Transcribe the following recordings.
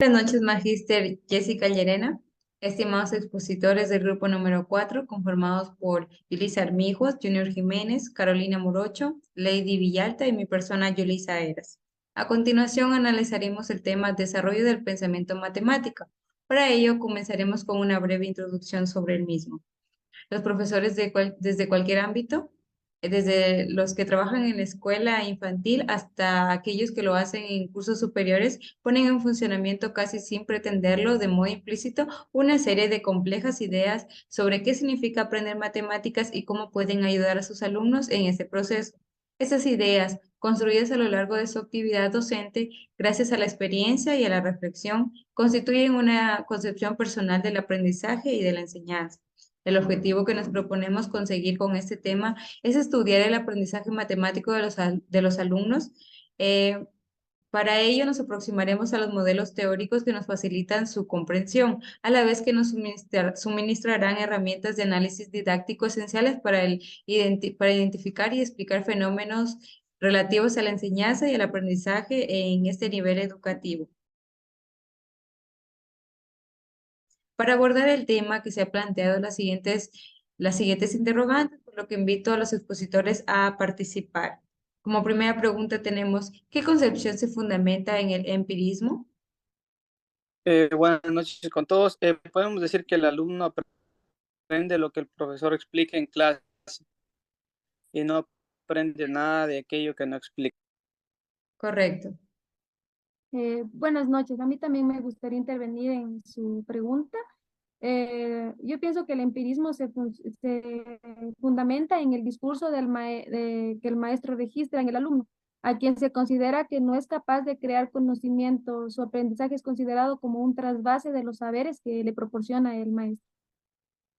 Buenas noches, Magíster Jessica Llerena, estimados expositores del grupo número 4, conformados por Yulisa Armijos, Junior Jiménez, Carolina Morocho, Lady Villalta y mi persona Yulisa Eras. A continuación, analizaremos el tema Desarrollo del pensamiento matemático. Para ello, comenzaremos con una breve introducción sobre el mismo. Los profesores desde cualquier ámbito, desde los que trabajan en la escuela infantil hasta aquellos que lo hacen en cursos superiores, ponen en funcionamiento casi sin pretenderlo de modo implícito una serie de complejas ideas sobre qué significa aprender matemáticas y cómo pueden ayudar a sus alumnos en ese proceso. Esas ideas, construidas a lo largo de su actividad docente, gracias a la experiencia y a la reflexión, constituyen una concepción personal del aprendizaje y de la enseñanza. El objetivo que nos proponemos conseguir con este tema es estudiar el aprendizaje matemático de los alumnos. Eh, para ello nos aproximaremos a los modelos teóricos que nos facilitan su comprensión, a la vez que nos suministrarán herramientas de análisis didáctico esenciales para identificar y explicar fenómenos relativos a la enseñanza y el aprendizaje en este nivel educativo. Para abordar el tema que se ha planteado las siguientes interrogantes, por lo que invito a los expositores a participar. Como primera pregunta tenemos, ¿qué concepción se fundamenta en el empirismo? Buenas noches con todos. Podemos decir que el alumno aprende lo que el profesor explica en clase y no aprende nada de aquello que no explica. Correcto. Buenas noches. A mí también me gustaría intervenir en su pregunta. Yo pienso que el empirismo se fundamenta en el discurso que el maestro registra en el alumno, a quien se considera que no es capaz de crear conocimiento. Su aprendizaje es considerado como un trasvase de los saberes que le proporciona el maestro.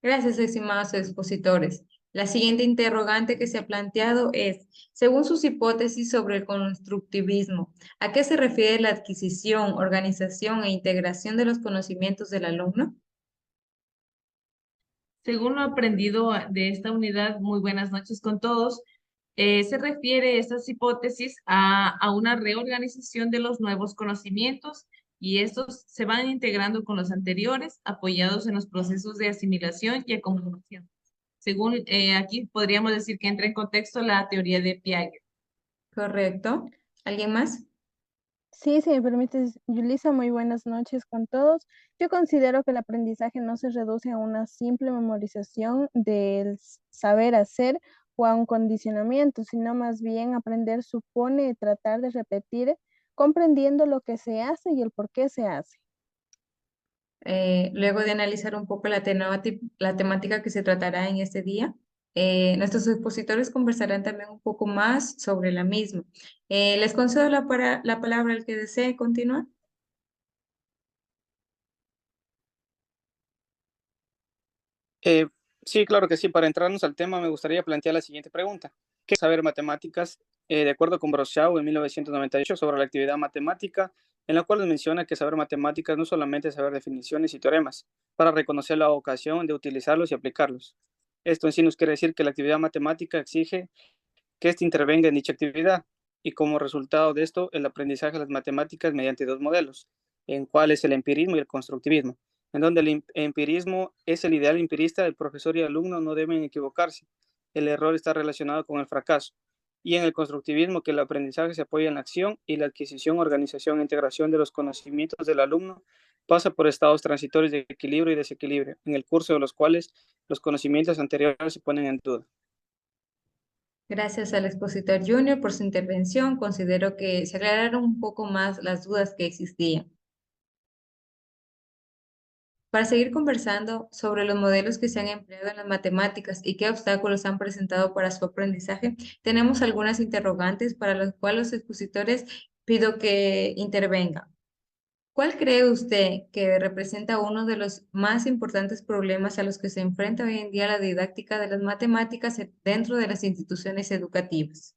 Gracias, estimados expositores. La siguiente interrogante que se ha planteado es, según sus hipótesis sobre el constructivismo, ¿a qué se refiere la adquisición, organización e integración de los conocimientos del alumno? Según lo aprendido de esta unidad, muy buenas noches con todos, se refiere estas hipótesis a una reorganización de los nuevos conocimientos y estos se van integrando con los anteriores, apoyados en los procesos de asimilación y acumulación. Según aquí podríamos decir que entra en contexto la teoría de Piaget. Correcto. ¿Alguien más? Sí, si me permites, Yulisa, muy buenas noches con todos. Yo considero que el aprendizaje no se reduce a una simple memorización del saber hacer o a un condicionamiento, sino más bien aprender supone tratar de repetir comprendiendo lo que se hace y el por qué se hace. Luego de analizar un poco la temática que se tratará en este día, nuestros expositores conversarán también un poco más sobre la misma. Les concedo la palabra al que desee continuar. Eh, sí, claro que sí. Para entrarnos al tema, me gustaría plantear la siguiente pregunta. ¿Qué es saber matemáticas? De acuerdo con Broshaw en 1998 sobre la actividad matemática, en la cual nos menciona que saber matemáticas no solamente es saber definiciones y teoremas, para reconocer la ocasión de utilizarlos y aplicarlos. Esto en sí nos quiere decir que la actividad matemática exige que éste intervenga en dicha actividad y como resultado de esto el aprendizaje de las matemáticas mediante dos modelos, en cuál es el empirismo y el constructivismo, en donde el empirismo es el ideal empirista, el profesor y el alumno no deben equivocarse, el error está relacionado con el fracaso, y en el constructivismo que el aprendizaje se apoya en la acción y la adquisición, organización e integración de los conocimientos del alumno pasa por estados transitorios de equilibrio y desequilibrio, en el curso de los cuales los conocimientos anteriores se ponen en duda. Gracias al expositor Junior por su intervención. Considero que se aclararon un poco más las dudas que existían. Para seguir conversando sobre los modelos que se han empleado en las matemáticas y qué obstáculos han presentado para su aprendizaje, tenemos algunas interrogantes para las cuales los expositores pido que intervengan. ¿Cuál cree usted que representa uno de los más importantes problemas a los que se enfrenta hoy en día la didáctica de las matemáticas dentro de las instituciones educativas?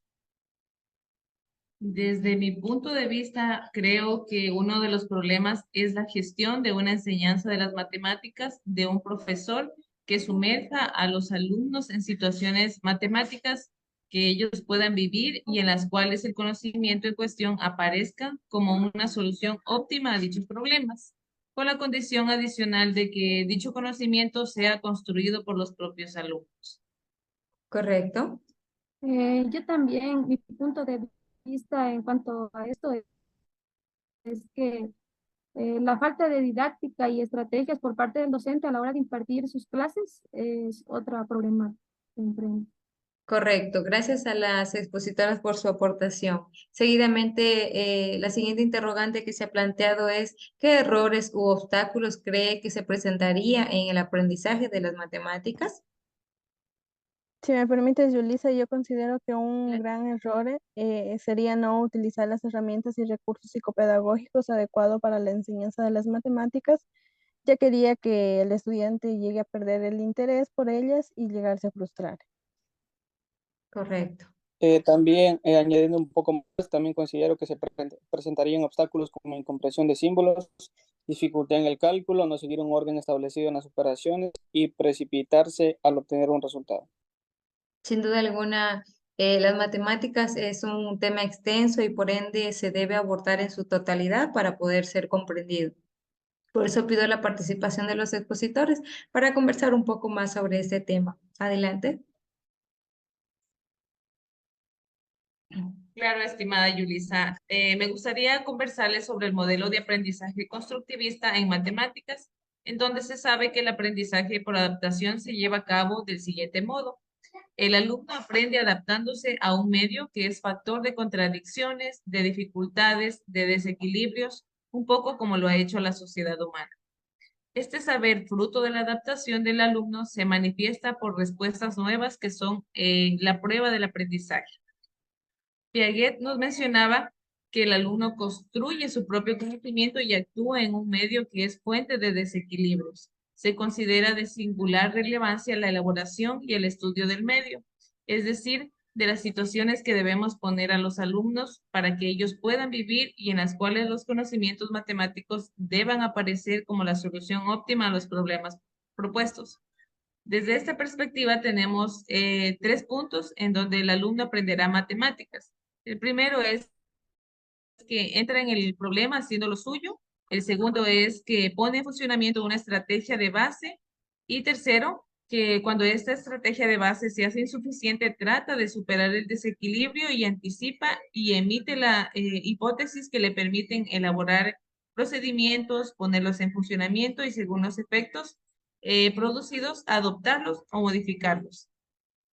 Desde mi punto de vista, creo que uno de los problemas es la gestión de una enseñanza de las matemáticas de un profesor que sumerja a los alumnos en situaciones matemáticas que ellos puedan vivir y en las cuales el conocimiento en cuestión aparezca como una solución óptima a dichos problemas, con la condición adicional de que dicho conocimiento sea construido por los propios alumnos. ¿Correcto? Yo también, mi punto de vista en cuanto a esto es que la falta de didáctica y estrategias por parte del docente a la hora de impartir sus clases es otra problemática que enfrenta. Correcto. Gracias a las expositoras por su aportación. Seguidamente, la siguiente interrogante que se ha planteado es, ¿qué errores u obstáculos cree que se presentaría en el aprendizaje de las matemáticas? Si me permites, Yulisa, yo considero que un gran error sería no utilizar las herramientas y recursos psicopedagógicos adecuados para la enseñanza de las matemáticas, ya que haría que el estudiante llegue a perder el interés por ellas y llegarse a frustrar. Correcto. También, añadiendo un poco más, también considero que se presentarían obstáculos como incomprensión de símbolos, dificultad en el cálculo, no seguir un orden establecido en las operaciones y precipitarse al obtener un resultado. Sin duda alguna, las matemáticas es un tema extenso y por ende se debe abordar en su totalidad para poder ser comprendido. Por eso pido la participación de los expositores para conversar un poco más sobre este tema. Adelante. Claro, estimada Yulisa. Me gustaría conversarles sobre el modelo de aprendizaje constructivista en matemáticas, en donde se sabe que el aprendizaje por adaptación se lleva a cabo del siguiente modo. El alumno aprende adaptándose a un medio que es factor de contradicciones, de dificultades, de desequilibrios, un poco como lo ha hecho la sociedad humana. Este saber, fruto de la adaptación del alumno, se manifiesta por respuestas nuevas que son la prueba del aprendizaje. Piaget nos mencionaba que el alumno construye su propio conocimiento y actúa en un medio que es fuente de desequilibrios. Se considera de singular relevancia la elaboración y el estudio del medio, es decir, de las situaciones que debemos poner a los alumnos para que ellos puedan vivir y en las cuales los conocimientos matemáticos deban aparecer como la solución óptima a los problemas propuestos. Desde esta perspectiva tenemos 3 puntos en donde el alumno aprenderá matemáticas. El primero es que entra en el problema haciendo lo suyo. El segundo es que pone en funcionamiento una estrategia de base. Y tercero, que cuando esta estrategia de base se hace insuficiente, trata de superar el desequilibrio y anticipa y emite la hipótesis que le permiten elaborar procedimientos, ponerlos en funcionamiento y según los efectos producidos, adoptarlos o modificarlos,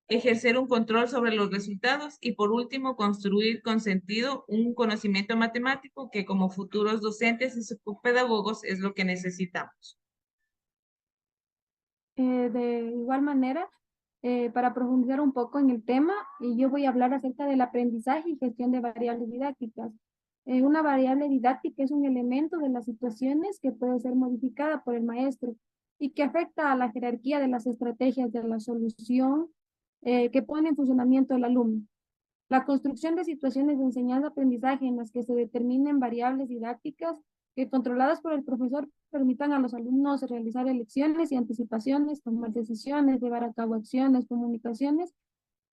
ejercer un control sobre los resultados y por último construir con sentido un conocimiento matemático que como futuros docentes y pedagogos es lo que necesitamos. De igual manera, para profundizar un poco en el tema, yo voy a hablar acerca del aprendizaje y gestión de variables didácticas. Una variable didáctica es un elemento de las situaciones que puede ser modificada por el maestro y que afecta a la jerarquía de las estrategias de la solución que pone en funcionamiento el alumno. La construcción de situaciones de enseñanza-aprendizaje en las que se determinen variables didácticas que controladas por el profesor permitan a los alumnos realizar elecciones y anticipaciones, tomar decisiones, llevar a cabo acciones, comunicaciones,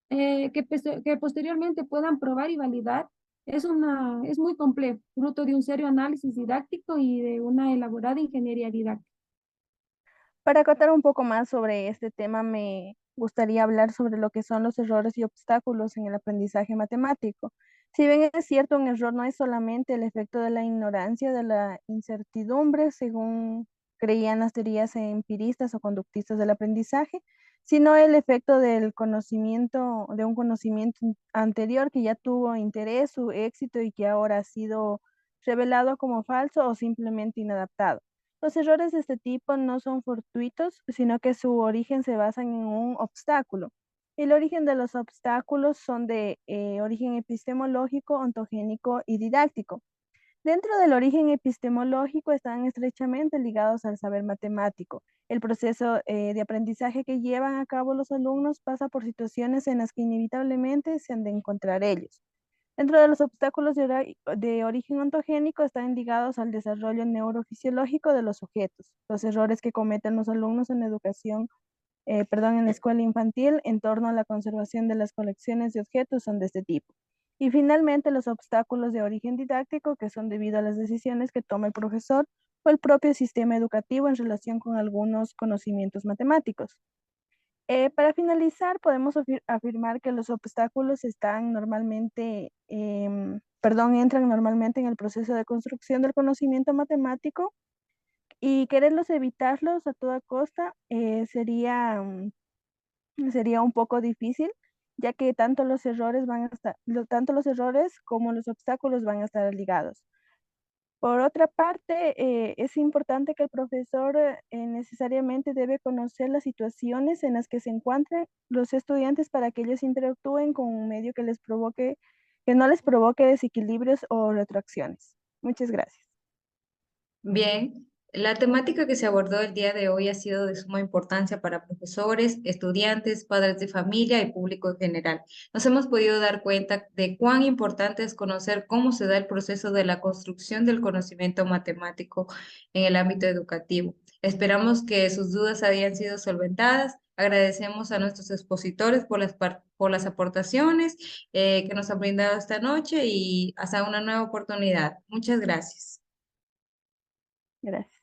que posteriormente puedan probar y validar, es muy complejo, fruto de un serio análisis didáctico y de una elaborada ingeniería didáctica. Para acotar un poco más sobre este tema, me gustaría hablar sobre lo que son los errores y obstáculos en el aprendizaje matemático. Si bien es cierto, un error no es solamente el efecto de la ignorancia, de la incertidumbre, según creían las teorías empiristas o conductistas del aprendizaje, sino el efecto del conocimiento, de un conocimiento anterior que ya tuvo interés, su éxito y que ahora ha sido revelado como falso o simplemente inadaptado. Los errores de este tipo no son fortuitos, sino que su origen se basa en un obstáculo. El origen de los obstáculos son de origen epistemológico, ontogénico y didáctico. Dentro del origen epistemológico están estrechamente ligados al saber matemático. El proceso de aprendizaje que llevan a cabo los alumnos pasa por situaciones en las que inevitablemente se han de encontrar ellos. Dentro de los obstáculos de origen ontogénico están ligados al desarrollo neurofisiológico de los sujetos. Los errores que cometen los alumnos en educación en la escuela infantil en torno a la conservación de las colecciones de objetos son de este tipo. Y finalmente, los obstáculos de origen didáctico, que son debido a las decisiones que toma el profesor o el propio sistema educativo en relación con algunos conocimientos matemáticos. Para finalizar, podemos afirmar que los obstáculos están normalmente, entran normalmente en el proceso de construcción del conocimiento matemático y quererlos evitarlos a toda costa sería un poco difícil, ya que tanto los errores como los obstáculos van a estar ligados. Por otra parte, es importante que el profesor necesariamente debe conocer las situaciones en las que se encuentran los estudiantes para que ellos interactúen con un medio que no les provoque desequilibrios o retroacciones. Muchas gracias. Bien, la temática que se abordó el día de hoy ha sido de suma importancia para profesores, estudiantes, padres de familia y público en general. Nos hemos podido dar cuenta de cuán importante es conocer cómo se da el proceso de la construcción del conocimiento matemático en el ámbito educativo. Esperamos que sus dudas hayan sido solventadas. Agradecemos a nuestros expositores por las aportaciones que nos han brindado esta noche y hasta una nueva oportunidad. Muchas gracias. Gracias.